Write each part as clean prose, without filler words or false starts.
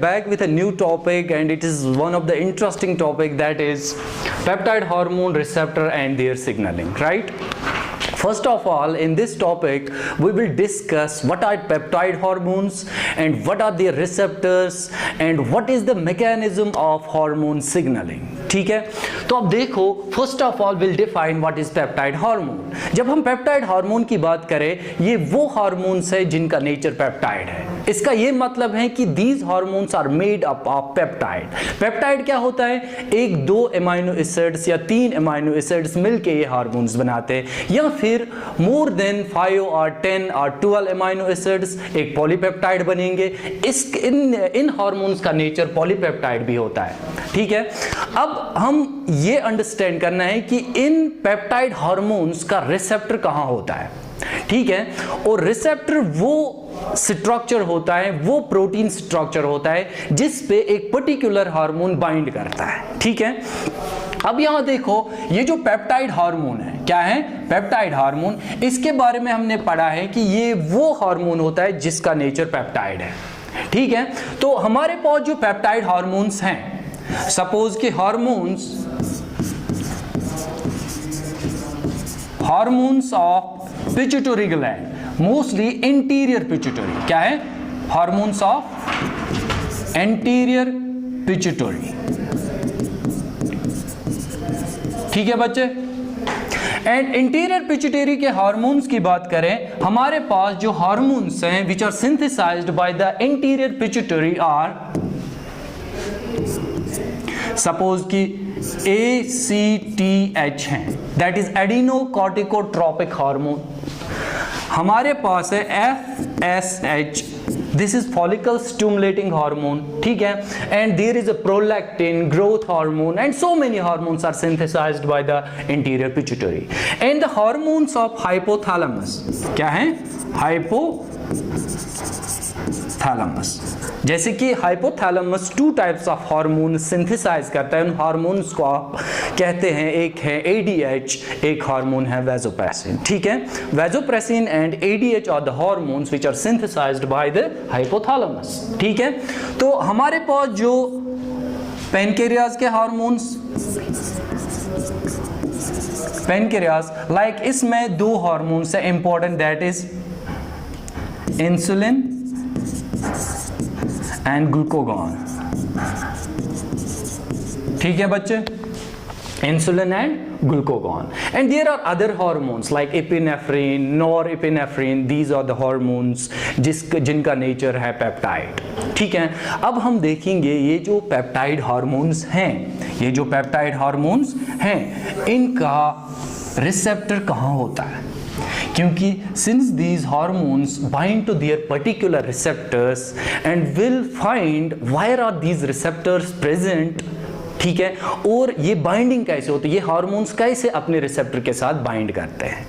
back with a new topic, and it is one of the interesting topic, that is peptide hormone receptor and their signaling, right? First of all, in this topic we will discuss what are peptide hormones and what are their receptors and what is the mechanism of hormone signaling. ठीक है, तो अब देखो, first of all will define what is peptide hormone. जब हम peptide hormone की बात करें, ये वो हार्मोन्स है जिनका नेचर पेप्टाइड है. इसका ये मतलब है कि these hormones are made up of peptide. Peptide क्या होता है? एक दो अमाइनो एसिड्स या तीन अमाइनो एसिड्स मिलके ये हार्मोन्स बनाते हैं, या फिर मोर देन 5 और 10 और 12 अमाइनो एसिड्स एक पॉलीपेप्टाइड बनेंगे. इन हार्मोन्स का नेचर पॉलीपेप्टाइड भी होता है. ठीक है, अब हम ये अंडरस्टैंड करना है कि इन पेप्टाइड हार्मोन्स का रिसेप्टर कहां होता है. ठीक है, और रिसेप्टर वो स्ट्रक्चर होता है, वो प्रोटीन स्ट्रक्चर होता है जिस पे एक पर्टिकुलर हार्मोन बाइंड करता है. ठीक है, अब यहां देखो, ये जो पेप्टाइड हार्मोन है, क्या है? Peptide hormone. इसके बारे में हमने पढ़ा है कि ये वो हार्मोन होता है जिसका नेचर पेप्टाइड है. ठीक है, तो हमारे पास जो पेप्टाइड हार्मोन्स हैं, सपोज के hormones of pituitary gland, mostly interior pituitary. क्या है? Hormones of anterior pituitary. ठीक है बच्चे, एंड इंटीरियर पिट्यूटरी के हार्मोन्स की बात करें, हमारे पास जो हार्मोन्स हैं which are synthesized by the interior pituitary are, suppose कि ACTH हैं, दैट इज एडिनोकॉर्टिकोट्रोपिक हार्मोन. हमारे पास है FSH, this is follicle stimulating hormone. ठीक है, and there is a prolactin, growth hormone, and so many hormones are synthesized by the interior pituitary. And the hormones of hypothalamus, क्या है? Hypothalamus. जैसे कि hypothalamus 2 types of hormone synthesize करता है. उन hormones को आप कहते हैं, एक है ADH, एक हार्मोन है वैसोप्रेसिन. ठीक है, vasopressin and ADH are the hormones which are synthesized by the hypothalamus. ठीक है, तो हमारे पास जो पैनक्रियाज के हार्मोन्स, पैनक्रियाज लाइक इसमें 2 हार्मोन्स है important, that is insulin and glucagon. ठीक है बच्चे, insulin and glucagon. And there are other hormones like epinephrine, norepinephrine. These are the hormones जिनका नेचर है पेप्टाइड. ठीक है, अब हम देखेंगे ये जो पेप्टाइड हार्मोन्स हैं, ये जो पेप्टाइड हार्मोन्स हैं, इनका रिसेप्टर कहाँ होता है. क्योंकि since these hormones bind to their particular receptors and will find where are these receptors present. ठीक है, और ये बाइंडिंग कैसे होती है, ये हार्मोन्स कैसे अपने रिसेप्टर के साथ बाइंड करते हैं.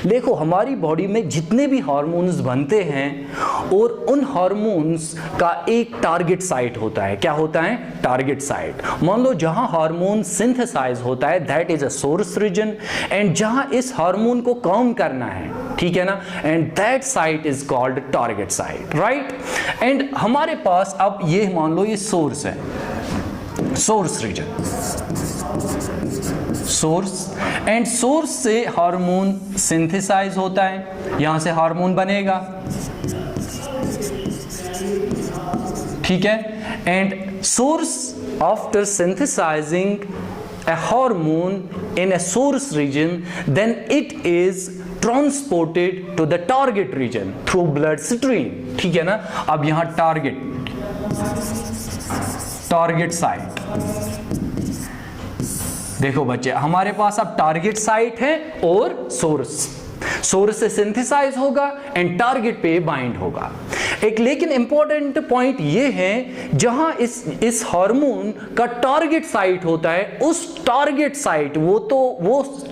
देखो, हमारी बॉडी में जितने भी हार्मोन्स बनते हैं और उन हार्मोन्स का एक टारगेट साइट होता है. क्या होता है? Target site. मान लो जहां हार्मोन सिंथेसाइज होता है, that is a source region, and जहां इस हार्मोन को काउंट करना है, ठीक है ना, and that site is called target site, right. And हमारे पास अब ये मान लो ये सोर्स है, source region, source, and source से हार्मोन सिंथेसाइज होता है, यहां से हार्मोन बनेगा. ठीक है, and source after synthesizing a hormone in a source region, then it is transported to the target region through blood stream. ठीक है ना, अब यहां टारगेट साइट. देखो बच्चे, हमारे पास अब टारगेट साइट है और सोर्स से सिंथेसाइज होगा एंड टारगेट पे बाइंड होगा. एक लेकिन इंपॉर्टेंट पॉइंट ये है, जहां इस हार्मोन का टारगेट साइट होता है, उस टारगेट साइट वो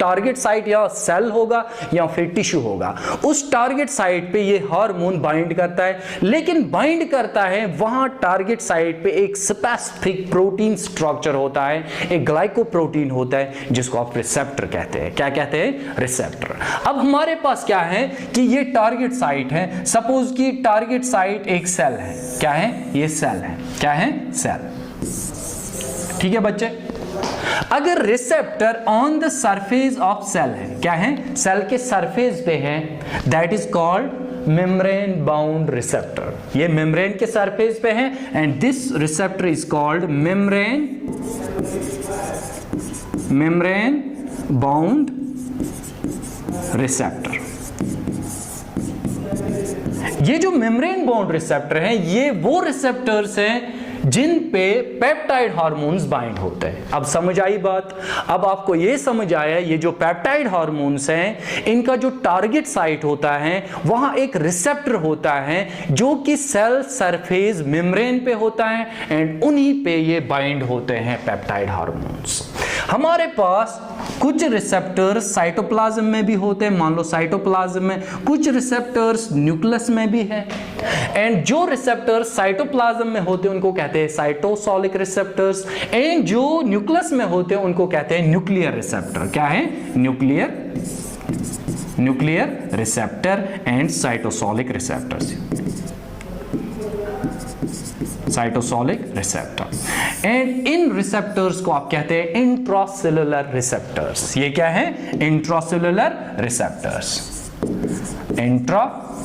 टारगेट साइट या सेल होगा या फिर टिश्यू होगा. उस टारगेट साइट पे ये हार्मोन बाइंड करता है, लेकिन बाइंड करता है वहां टारगेट साइट पे एक स्पेसिफिक प्रोटीन स्ट्रक्चर होता है, एक ग्लाइकोप्रोटीन होता है जिसको आप रिसेप्टर कहते हैं. क्या कहते हैं? रिसेप्टर. अब हमारे पास क्या है कि ये टारगेट साइट है. सपोज कि टारगेट साइट साइड एक सेल है, क्या है, ये सेल है, क्या है, सेल। ठीक है बच्चे। अगर receptor on the surface of cell है, क्या है, सेल के सरफेस पे है, that is called membrane bound receptor. ये मेम्ब्रेन के सरफेस पे है and this receptor is called membrane bound receptor. ये जो मेम्ब्रेन बाउंड रिसेप्टर हैं, ये वो रिसेप्टर्स हैं जिन पे पेप्टाइड हार्मोन्स बाइंड होते हैं। अब समझ आई बात। अब आपको ये समझ आया, ये जो पेप्टाइड हार्मोन्स हैं, इनका जो टारगेट साइट होता है, वहां एक रिसेप्टर होता है जो कि सेल सरफेस मेम्ब्रेन पे होता है एंड उन्हीं पे ये बाइंड होते हैं पेप्टाइड हार्मोन्स। हमारे पास कुछ रिसेप्टर्स साइटोप्लाज्म में भी होते हैं, मान लो साइटोप्लाज्म में, कुछ रिसेप्टर्स न्यूक्लियस में भी है एंड जो रिसेप्टर्स साइटोप्लाज्म में होते हैं उनको कहते हैं साइटोसोलिक रिसेप्टर्स एंड जो न्यूक्लियस में होते हैं उनको कहते हैं न्यूक्लियर रिसेप्टर। क्या है, nuclear receptor and cytosolic receptors, cytosolic receptor. And in receptors को आप कहते हैं इंट्रासेलुलर रिसेप्टर्स। ये क्या है, इंट्रासेलुलर रिसेप्टर्स, इंट्रासेलुलर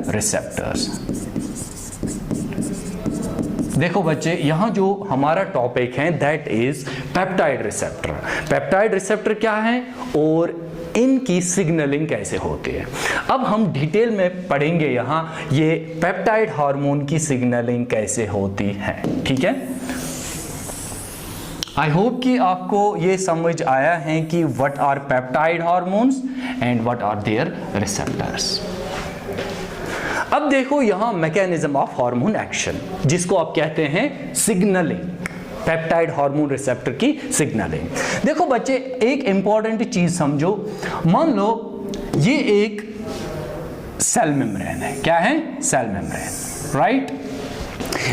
रिसेप्टर्स। देखो बच्चे, यहां जो हमारा टॉपिक है that is peptide receptor. Peptide receptor क्या है और इनकी सिग्नलिंग कैसे होती है। अब हम डिटेल में पढ़ेंगे यहां ये पेप्टाइड हार्मोन की सिग्नलिंग कैसे होती है। ठीक है, आई होप कि आपको ये समझ आया है कि what are peptide hormones and what are their receptors. अब देखो यहां मैकेनिज्म ऑफ हार्मोन एक्शन, जिसको आप कहते हैं सिग्नलिंग, पेप्टाइड हार्मोन रिसेप्टर की सिग्नलिंग। देखो बच्चे, एक इंपॉर्टेंट चीज समझो, मान लो ये एक सेल मेम्ब्रेन है, क्या है, सेल मेम्ब्रेन, राइट।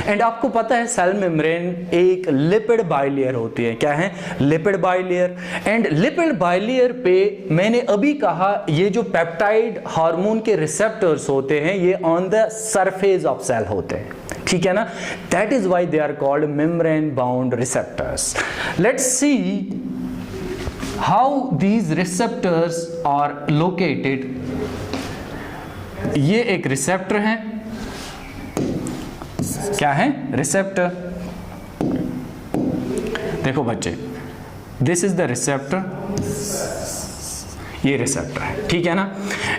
एंड आपको पता है सेल मेम्ब्रेन एक लिपिड बाइलेयर होती है, क्या है, lipid bilayer. And lipid bilayer पे मैंने अभी कहा ये जो पेप्टाइड हार्मोन के रिसेप्टर्स होते हैं ये on the surface of cell होते हैं, ठीक है ना। That is why they are called membrane bound receptors. Let's see how these receptors are located. ये एक रिसेप्टर है, क्या है, रिसेप्टर। देखो बच्चे, दिस इज द रिसेप्टर, ये रिसेप्टर है, ठीक है ना।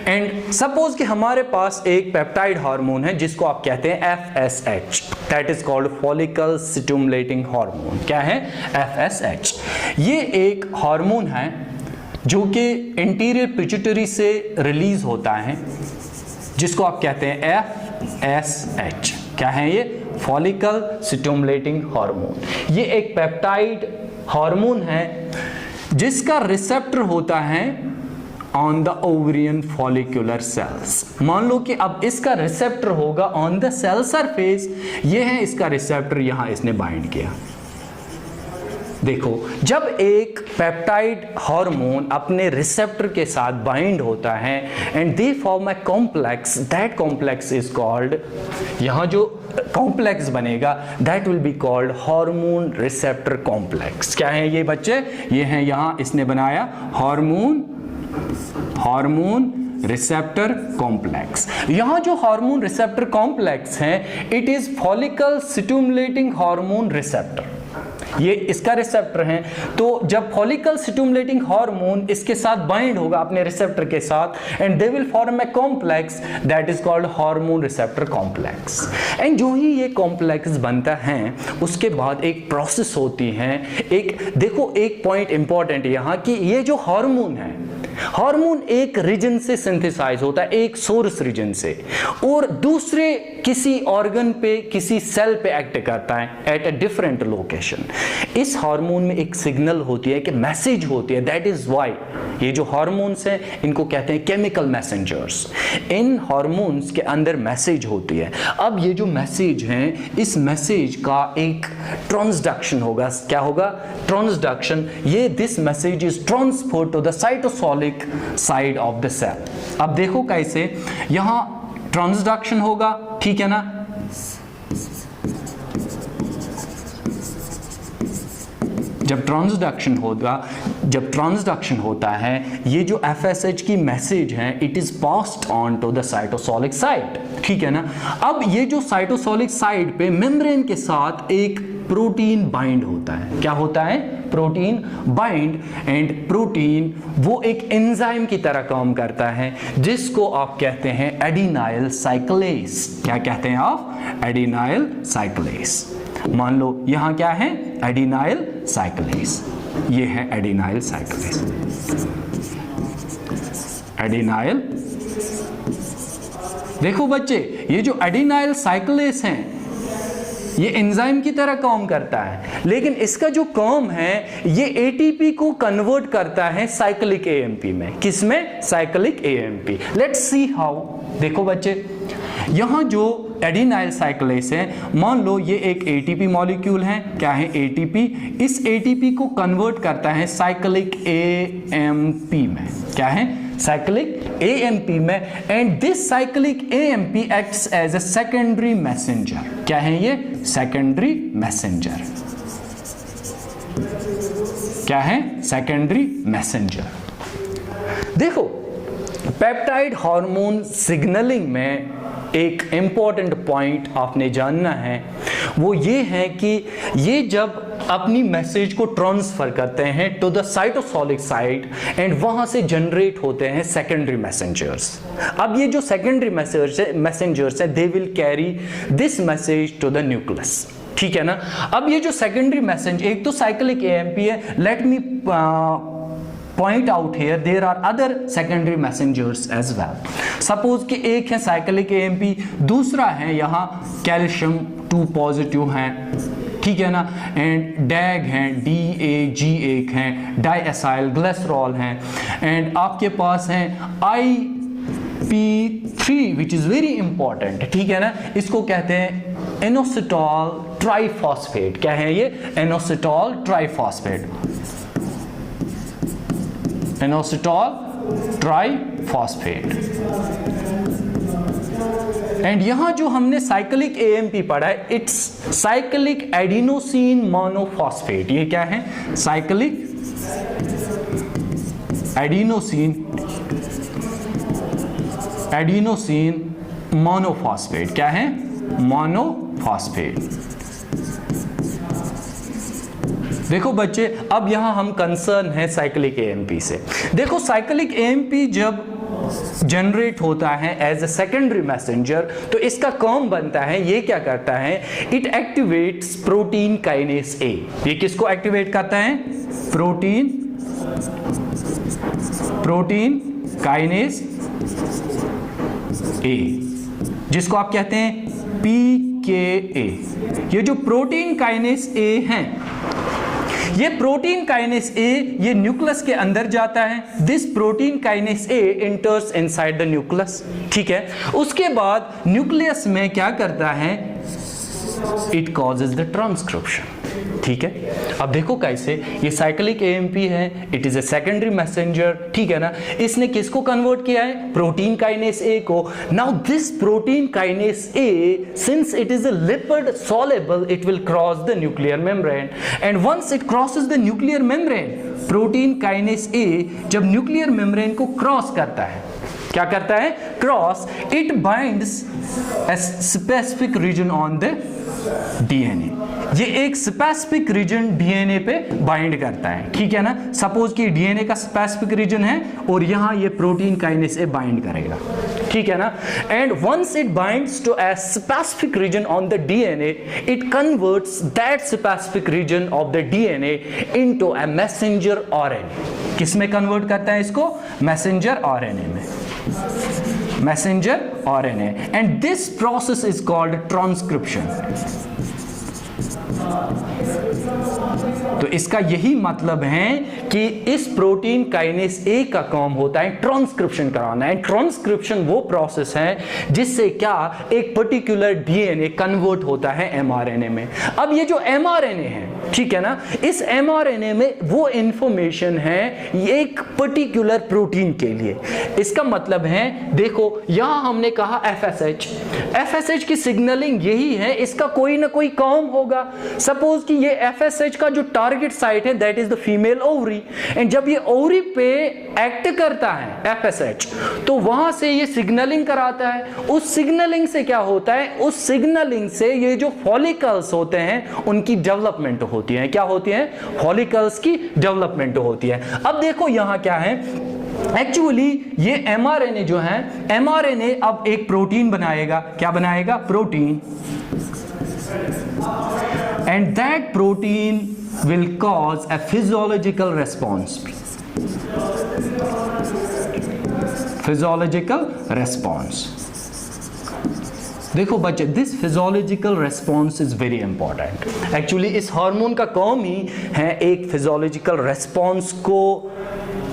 एंड सपोज कि हमारे पास एक पेप्टाइड हार्मोन है जिसको आप कहते हैं FSH, that is called follicle stimulating hormone. क्या है, FSH। ये एक हार्मोन है जो कि इंटीरियर पिट्यूटरी से रिलीज होता है, जिसको आप कहते हैं FSH। क्या है ये, फॉलिकल स्टिमुलेटिंग हार्मोन। ये एक पेप्टाइड हार्मोन है जिसका रिसेप्टर होता है on the ovarian follicular cells. मान लो कि अब इसका रिसेप्टर होगा ऑन द सेल सरफेस, ये है इसका रिसेप्टर, यहां इसने बाइंड किया। देखो, जब एक पेप्टाइड हार्मोन अपने रिसेप्टर के साथ बाइंड होता है and they form a complex, that complex is called, यहां जो कॉम्प्लेक्स बनेगा that will be called hormone receptor complex. क्या है ये बच्चे, ये है यहां इसने बनाया हार्मोन रिसेप्टर कॉम्प्लेक्स। यहां जो हार्मोन रिसेप्टर कॉम्प्लेक्स है it is follicle stimulating hormone receptor, ये इसका रिसेप्टर है। तो जब फॉलिकल स्टिमुलेटिंग हार्मोन इसके साथ बाइंड होगा अपने रिसेप्टर के साथ and they will form a complex that is called hormone receptor complex. And जो ही ये कॉम्प्लेक्स बनता है उसके बाद एक प्रोसेस होती है, एक देखो एक पॉइंट इंपॉर्टेंट यहां कि ये जो हार्मोन है, हार्मोन एक रीजन से सिंथेसाइज होता है, एक सोर्स रीजन से, और दूसरे किसी ऑर्गन पे, किसी सेल पे एक्ट करता है एट अ डिफरेंट लोकेशन। इस हार्मोन में एक सिग्नल होती है, कि मैसेज होती है, दैट इज व्हाई ये जो हार्मोन्स हैं इनको कहते हैं केमिकल मैसेंजर्स। इन हार्मोन्स के अंदर मैसेज होती है। अब ये जो मैसेज हैं, इस मैसेज का एक ट्रांसडक्शन होगा। क्या होगा, ट्रांसडक्शन। ये this message is transferred to the cytosolic side of the cell. अब देखो कैसे, यहां ट्रांसडक्शन होगा, ठीक है ना। जब ट्रांसडक्शन होता है, ये जो FSH की मैसेज है it is passed on to the cytosolic site, ठीक है ना। अब ये जो साइटोसोलिक साइट पे मेम्ब्रेन के साथ एक प्रोटीन बाइंड होता है, क्या होता है, प्रोटीन बाइंड, एंड प्रोटीन वो एक एंजाइम की तरह काम करता है जिसको आप कहते हैं एडिनाइल साइक्लेस। क्या कहते हैं आप, एडिनाइल साइक्लेस। मान लो यहां क्या है, एडिनाइल साइक्लेस, ये है एडिनाइल साइक्लेस, एडिनाइल। देखो बच्चे, ये जो एडिनाइल साइक्लेस हैं ये एंजाइम की तरह काम करता है, लेकिन इसका जो काम है ये एटीपी को कन्वर्ट करता है साइक्लिक एएमपी में। किसमें, cyclic AMP. Let's see how. देखो बच्चे, यहां जो एडिनाइल साइक्लेस है, मान लो ये एक एटीपी मॉलिक्यूल है, क्या है, एटीपी। इस एटीपी को कन्वर्ट करता है साइक्लिक एएमपी में, क्या है, साइक्लिक एएमपी में, and this cyclic AMP acts as a secondary messenger. क्या है ये, सेकेंडरी मैसेंजर। क्या है, सेकेंडरी मैसेंजर। देखो, पेप्टाइड हार्मोन सिग्नलिंग में एक इंपॉर्टेंट पॉइंट आपने जानना है, वो ये है कि ये जब अपनी मैसेज को ट्रांसफर करते हैं to the cytosolic site and वहां से जनरेट होते हैं सेकेंडरी मैसेंजर्स। अब ये जो सेकेंडरी मैसेंजर्स है they will carry this message to the nucleus, ठीक है ना। अब ये जो सेकेंडरी मैसेज, एक तो साइक्लिक एएमपी है, let me point out here there are other secondary messengers as well. Suppose कि एक है cyclic AMP, दूसरा है यहाँ कैल्शियम 2 पॉजिटिव है, ठीक है ना, एंड डैग हैं, DAG1 हैं, डाइएसाइल ग्लिसरॉल हैं, एंड आपके पास हैं IP3 which is very important, ठीक है ना। इसको कहते हैं एनोसिटॉल ट्राइफॉस्फेट। क्या है ये, एनोसिटॉल ट्राइफॉस्फेट, एनोसिटॉल ट्राइफॉस्फेट। एंड यहां जो हमने साइक्लिक एएमपी पढ़ा है, इट्स साइक्लिक एडिनोसिन मोनोफॉस्फेट। ये क्या है, साइक्लिक एडिनोसिन मोनोफॉस्फेट। क्या है, मोनोफॉस्फेट। देखो बच्चे, अब यहां हम कंसर्न है साइक्लिक एएमपी से। देखो, साइक्लिक एएमपी जब जनरेट होता है एज अ सेकेंडरी मैसेंजर, तो इसका काम बनता है, ये क्या करता है, इट एक्टिवेट्स प्रोटीन काइनेस ए। ये किसको एक्टिवेट करता है, प्रोटीन काइनेस ए, जिसको आप कहते हैं PKA। ये जो प्रोटीन काइनेस ए है, ये प्रोटीन काइनेस ए ये न्यूक्लियस के अंदर जाता है। This protein kinase A enters inside the nucleus, ठीक है। उसके बाद न्यूक्लियस में क्या करता है, इट कॉजेज द ट्रांसक्रिप्शन, ठीक है। अब देखो कैसे, ये साइक्लिक एएमपी है, it is a secondary messenger, ठीक है ना। इसने किसको कन्वर्ट किया है, प्रोटीन काइनेस ए को। Now this protein kinase A, since it is a lipid soluble, it will cross the nuclear membrane, and once it crosses the nuclear membrane, protein kinase A जब nuclear membrane को cross करता है, क्या करता है, cross, it binds a specific region on the DNA। ये एक specific reason DNA पे बाइंड करता है, ठीक है ना। सपोज कि डीएनए का स्पेसिफिक रीजन है और यहां ये प्रोटीन काइनेस ए बाइंड करेगा, ठीक है ना। And once it binds to a specific region on the DNA, it converts that specific region of the DNA into a messenger RNA. किस में कन्वर्ट करता है इसको, मैसेंजर आरएनए में, messenger RNA, and this process is called transcription. तो इसका यही मतलब है कि इस प्रोटीन काइनेस ए का काम होता है ट्रांसक्रिप्शन कराना है। ट्रांसक्रिप्शन वो प्रोसेस है जिससे क्या एक पर्टिकुलर डीएनए कन्वर्ट होता है एमआरएनए में। अब ये जो एमआरएनए है, ठीक है ना, इस एमआरएनए में वो इंफॉर्मेशन है एक पर्टिकुलर प्रोटीन के लिए। इसका मतलब है देखो यहां हमने कहा एफएसएच की सिग्नलिंग यही है, इसका कोई ना कोई काम होगा। सपोज कि ये एफएसएच का जो टारगेट साइट है that is the female ovary, and जब ये ओवरी पे एक्ट करता है एफएसएच तो वहां से ये सिग्नलिंग कराता है। उस सिग्नलिंग से क्या होता है, उस सिग्नलिंग से ये जो फॉलिकल्स होते हैं उनकी डेवलपमेंट होती है। क्या होती है? फॉलिकल्स की डेवलपमेंट होती है। अब देखो यहां क्या है, एक्चुअली ये एमआरएनए जो है, एमआरएनए अब एक प्रोटीन बनाएगा। क्या बनाएगा? Protein. And that protein will cause a physiological response. Physiological response. देखो बच्चे, this physiological response is very important. Actually इस हार्मोन का काम ही है एक फिजियोलॉजिकल रेस्पॉन्स को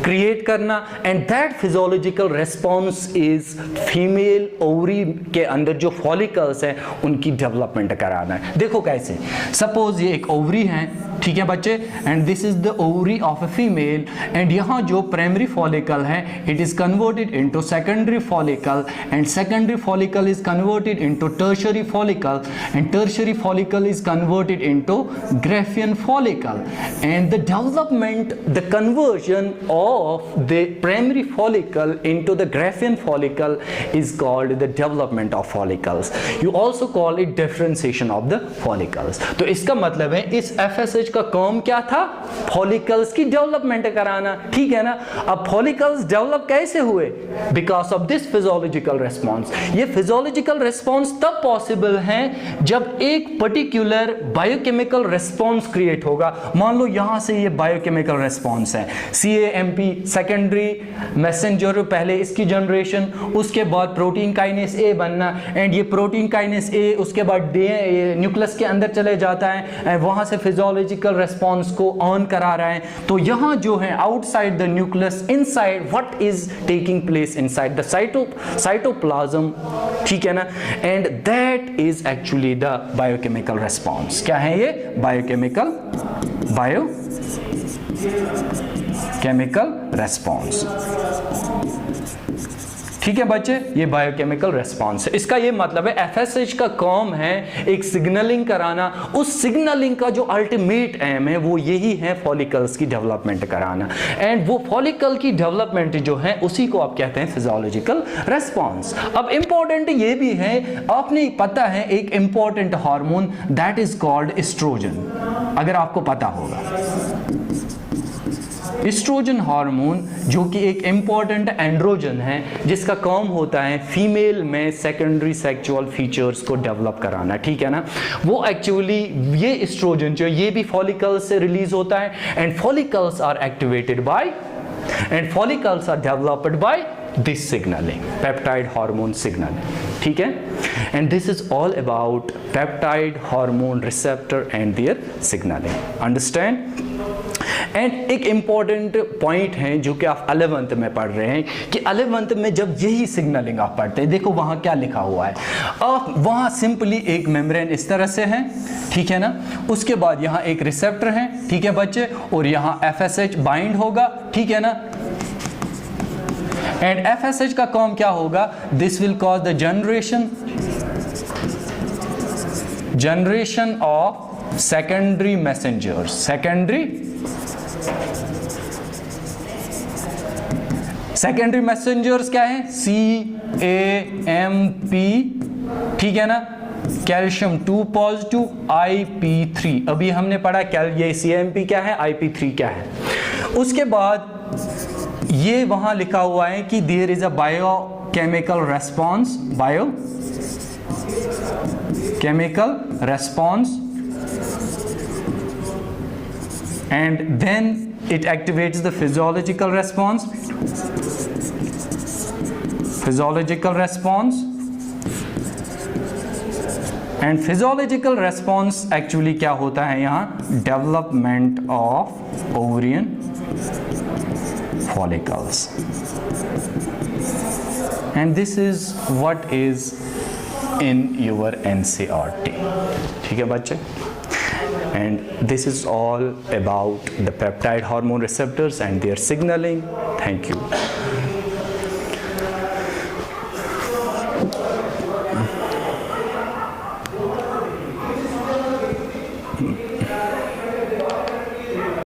क्रिएट करना, and that physiological response is female ovary के अंदर जो फॉलिकल्स हैं उनकी डेवलपमेंट कराना है। देखो कैसे, सपोज ये एक ओवरी है, ठीक है बच्चे, and this is the ovary of a female, and यहाँ जो प्राइमरी फॉलिकल है it is converted into secondary follicle, and secondary follicle is converted into tertiary follicle, and tertiary follicle is converted into Graafian follicle, and the development, the conversion of the primary follicle into the Graafian follicle is called the development of follicles. You also call it differentiation of the follicles. तो इसका मतलब है इस FSH का काम क्या था? Follicles की डेवलपमेंट कराना, ठीक है ना। अब फॉलिकल्स डेवलप कैसे हुए? Because of this physiological response. ये फिजियोलॉजिकल रेस्पॉन्स तब पॉसिबल है जब एक पर्टिकुलर बायोकेमिकल रेस्पॉन्स क्रिएट होगा। मान लो यहां से ये बायोकेमिकल रेस्पॉन्स है, CAMP सेकेंडरी मैसेंजर, पहले इसकी जनरेशन, उसके बाद प्रोटीन काइनेस ए बनना, एंड ये प्रोटीन काइनेस ए उसके बाद न्यूक्लियस के अंदर चले जाता है, वहां से फिजियोलॉजिकल रेस्पॉन्स को ऑन करा रहा है। तो यहां जो है outside the nucleus, inside what is taking place inside the cytoplasm, ठीक है ना, and that is actually the biochemical response. क्या है ये? बायोकेमिकल रेस्पॉन्स, ठीक है बच्चे, ये बायोकेमिकल रेस्पॉन्स है। इसका ये मतलब है एफएसएच का काम है एक सिग्नलिंग कराना, उस सिग्नलिंग का जो अल्टीमेट एम है वो यही है फॉलिकल्स की डेवलपमेंट कराना, एंड वो फॉलिकल की डेवलपमेंट जो है उसी को आप कहते हैं फिजियोलॉजिकल रेस्पॉन्स। अब इंपॉर्टेंट ये भी है, आपने पता है एक important hormone that is called estrogen, अगर आपको पता होगा। एस्ट्रोजन हार्मोन जो कि एक इंपॉर्टेंट एंड्रोजन है जिसका काम होता है फीमेल में सेकेंडरी सेक्सुअल फीचर्स को डेवलप कराना, ठीक है ना। वो एक्चुअली ये एस्ट्रोजन जो ये भी फॉलिकल्स से रिलीज होता है, and follicles are activated by and follicles are developed by this signaling, peptide hormone signaling, ठीक है। and this is all about peptide hormone receptor and their signaling, understand। And एक important point है जो कि आप 11th में पढ़ रहे हैं कि 11th में जब यही सिग्नलिंग आप पढ़ते हैं, देखो वहां क्या लिखा हुआ है, वहां सिंपली एक मेम्ब्रेन इस तरह से है, ठीक है ना, उसके बाद यहाँ एक रिसेप्टर है, ठीक है बच्चे, और यहाँ FSH बाइंड होगा, ठीक है ना, एंड FSH का काम क्या होगा? This will cause the generation of secondary messengers, secondary messengers क्या है? CAMP, ठीक है ना, कैल्शियम 2 पॉजिटिव, IP3, अभी हमने पढ़ा ये CAMP क्या है, IP3 क्या है। उसके बाद ये वहां लिखा हुआ है कि there is a biochemical response and then it activates the physiological response, and physiological response actually क्या होता है यहाँ, development of ovarian follicles, and this is what is in your NCERT. ठीक है बच्चे, and this is all about the peptide hormone receptors and their signaling. Thank you.